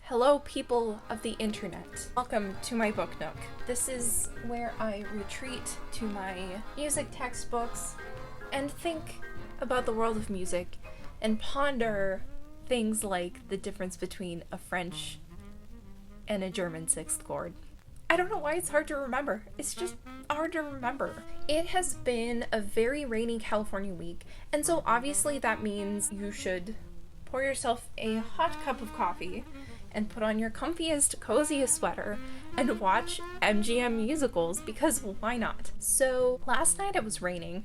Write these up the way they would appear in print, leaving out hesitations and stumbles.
Hello, people of the internet. Welcome to my book nook. This is where I retreat to my music textbooks and think about the world of music and ponder things like the difference between a French and a German sixth chord. I don't know why it's hard to remember. It's just hard to remember. It has been a very rainy California week, and so obviously that means you should pour yourself a hot cup of coffee and put on your comfiest, coziest sweater and watch MGM musicals, because why not? So last night it was raining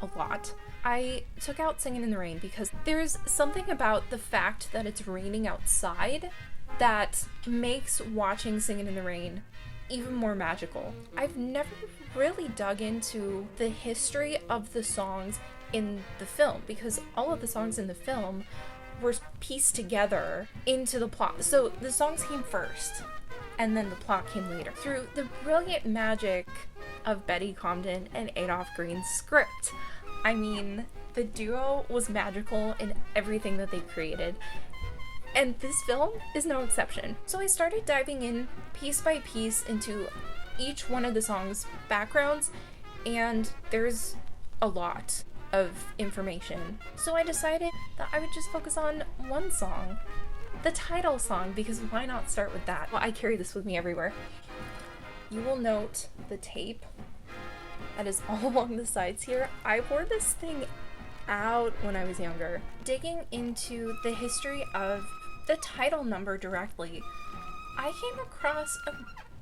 a lot. I took out Singin' in the Rain because there's something about the fact that it's raining outside that makes watching Singin' in the Rain even more magical. I've never really dug into the history of the songs in the film because all of the songs in the film were pieced together into the plot. So the songs came first, and then the plot came later. Through the brilliant magic of Betty Comden and Adolph Green's script. I mean, the duo was magical in everything that they created, and this film is no exception. So I started diving in piece by piece into each one of the songs' backgrounds, and there's a lot of information. So I decided that I would just focus on one song, the title song, because why not start with that? Well, I carry this with me everywhere. You will note the tape that is all along the sides here. I wore this thing out when I was younger. Digging into the history of the title number directly, I came across a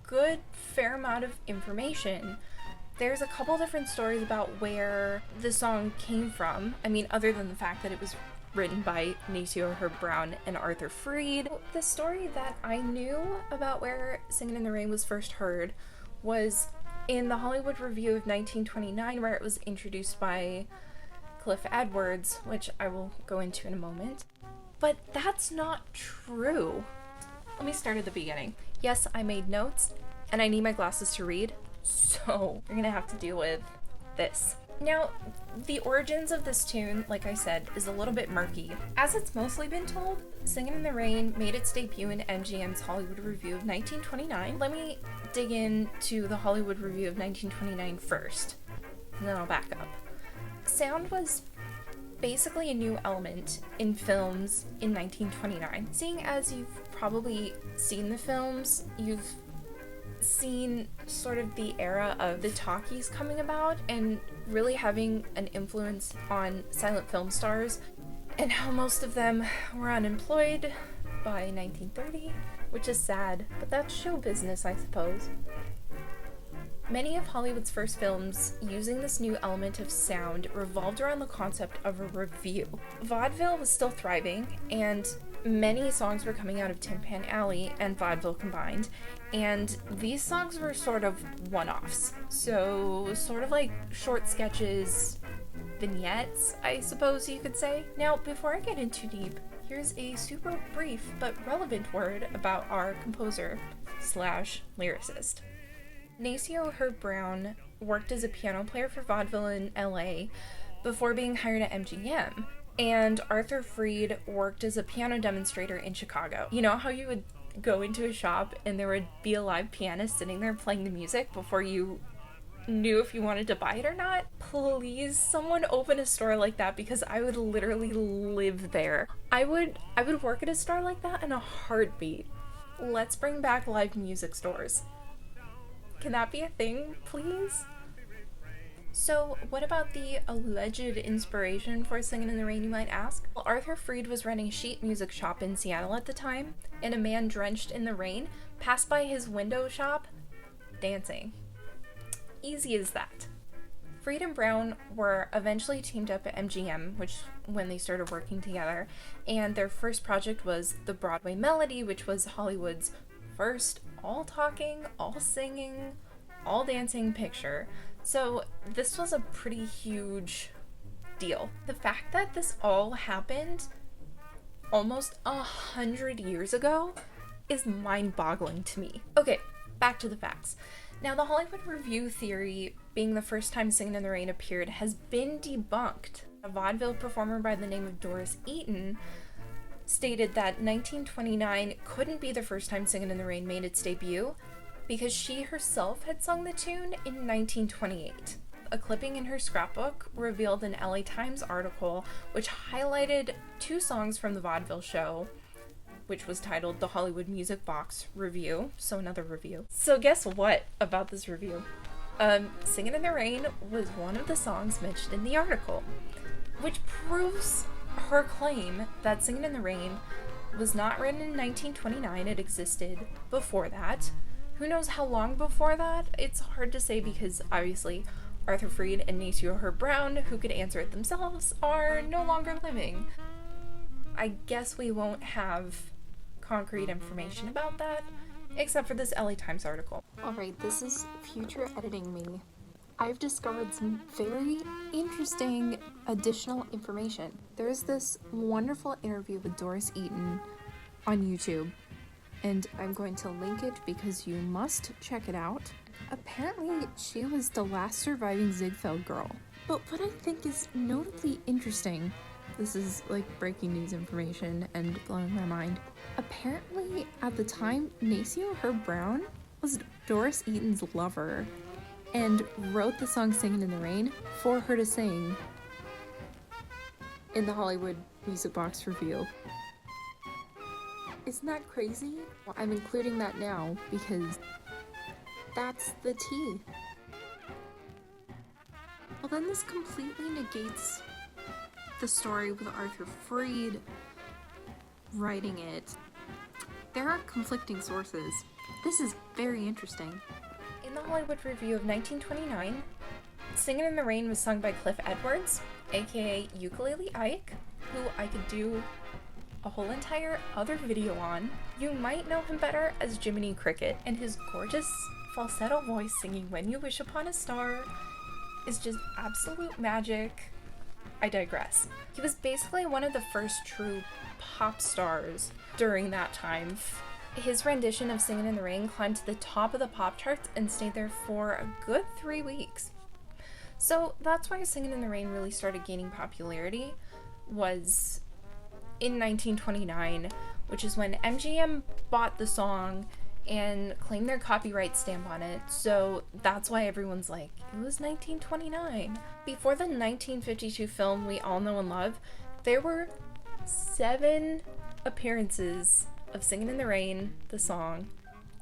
good fair amount of information. There's a couple different stories about where the song came from. I mean, other than the fact that it was written by Nacio Herb Brown and Arthur Freed. The story that I knew about where Singin' in the Rain was first heard was in the Hollywood Review of 1929, where it was introduced by Cliff Edwards, which I will go into in a moment. But that's not true. Let me start at the beginning. Yes, I made notes, and I need my glasses to read, so you're gonna have to deal with this. Now, the origins of this tune, like I said, is a little bit murky. As it's mostly been told, Singin' in the Rain made its debut in MGM's Hollywood Review of 1929. Let me dig into the Hollywood Review of 1929 first, and then I'll back up. Sound was basically a new element in films in 1929. Seeing as you've probably seen the films, you've seen sort of the era of the talkies coming about and really having an influence on silent film stars, and how most of them were unemployed by 1930, which is sad, but that's show business, I suppose. Many of Hollywood's first films using this new element of sound revolved around the concept of a revue. Vaudeville was still thriving, and many songs were coming out of Tin Pan Alley and vaudeville combined, and these songs were sort of one-offs. So, sort of like short sketches, vignettes, I suppose you could say. Now, before I get in too deep, here's a super brief but relevant word about our composer slash lyricist. Nacio Herb Brown worked as a piano player for vaudeville in LA before being hired at MGM, and Arthur Freed worked as a piano demonstrator in Chicago. You know how you would go into a shop and there would be a live pianist sitting there playing the music before you knew if you wanted to buy it or not? Please, someone open a store like that, because I would literally live there. I would work at a store like that in a heartbeat. Let's bring back live music stores. Can that be a thing, please? So, what about the alleged inspiration for Singin' in the Rain, you might ask? Well, Arthur Freed was running a sheet music shop in Seattle at the time, and a man drenched in the rain passed by his window shop dancing. Easy as that. Freed and Brown were eventually teamed up at MGM, which when they started working together, and their first project was The Broadway Melody, which was Hollywood's first all-talking, all-singing, all-dancing picture. So this was a pretty huge deal. The fact that this all happened almost 100 years ago is mind-boggling to me. Okay, back to the facts. Now, the Hollywood Review theory, being the first time Singin' in the Rain appeared, has been debunked. A vaudeville performer by the name of Doris Eaton stated that 1929 couldn't be the first time Singin' in the Rain made its debut because she herself had sung the tune in 1928. A clipping in her scrapbook revealed an LA Times article which highlighted 2 songs from the vaudeville show, which was titled The Hollywood Music Box Review, so another review. So guess what about this review? Singin' in the Rain was one of the songs mentioned in the article, which proves her claim that Singin' in the Rain was not written in 1929, it existed before that. Who knows how long before that? It's hard to say because obviously Arthur Freed and Nacio Herb Brown, who could answer it themselves, are no longer living. I guess we won't have concrete information about that, except for this LA Times article. Alright, this is future editing me. I've discovered some very interesting additional information. There's this wonderful interview with Doris Eaton on YouTube, and I'm going to link it because you must check it out. Apparently, she was the last surviving Ziegfeld girl. But what I think is notably interesting, this is like breaking news information and blowing my mind. Apparently, at the time, Nacio Herb Brown was Doris Eaton's lover and wrote the song Singin' in the Rain for her to sing in the Hollywood Music Box Review. Isn't that crazy? Well, I'm including that now because that's the tea. Well, then this completely negates the story with Arthur Freed writing it. There are conflicting sources. This is very interesting. In the Hollywood Review of 1929, Singin' in the Rain was sung by Cliff Edwards, aka Ukulele Ike, who I could do a whole entire other video on. You might know him better as Jiminy Cricket, and his gorgeous falsetto voice singing When You Wish Upon a Star is just absolute magic. I digress. He was basically one of the first true pop stars during that time. His rendition of Singin' in the Rain climbed to the top of the pop charts and stayed there for a good 3 weeks. So that's why Singin' in the Rain really started gaining popularity, was in 1929, which is when MGM bought the song and claimed their copyright stamp on it, so that's why everyone's like, it was 1929. Before the 1952 film We All Know and Love, there were 7 appearances of Singin' in the Rain, the song,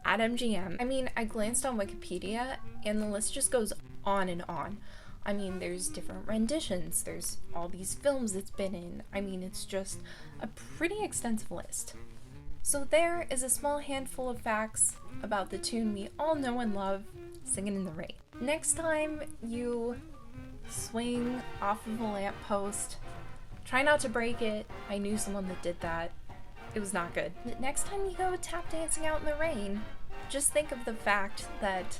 at MGM. I mean, I glanced on Wikipedia, and the list just goes on and on. I mean, there's different renditions, there's all these films it's been in. I mean, it's just a pretty extensive list. So there is a small handful of facts about the tune we all know and love, Singin' in the Rain. Next time you swing off of a lamppost, try not to break it. I knew someone that did that. It was not good. Next time you go tap dancing out in the rain, just think of the fact that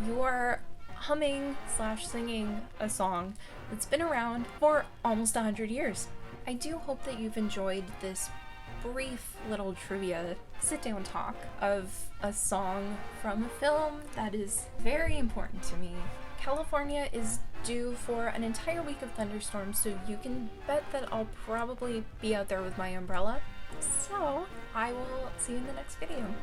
you are humming / singing a song that's been around for almost 100 years. I do hope that you've enjoyed this brief little trivia sit-down talk of a song from a film that is very important to me. California is due for an entire week of thunderstorms, so you can bet that I'll probably be out there with my umbrella. So I will see you in the next video.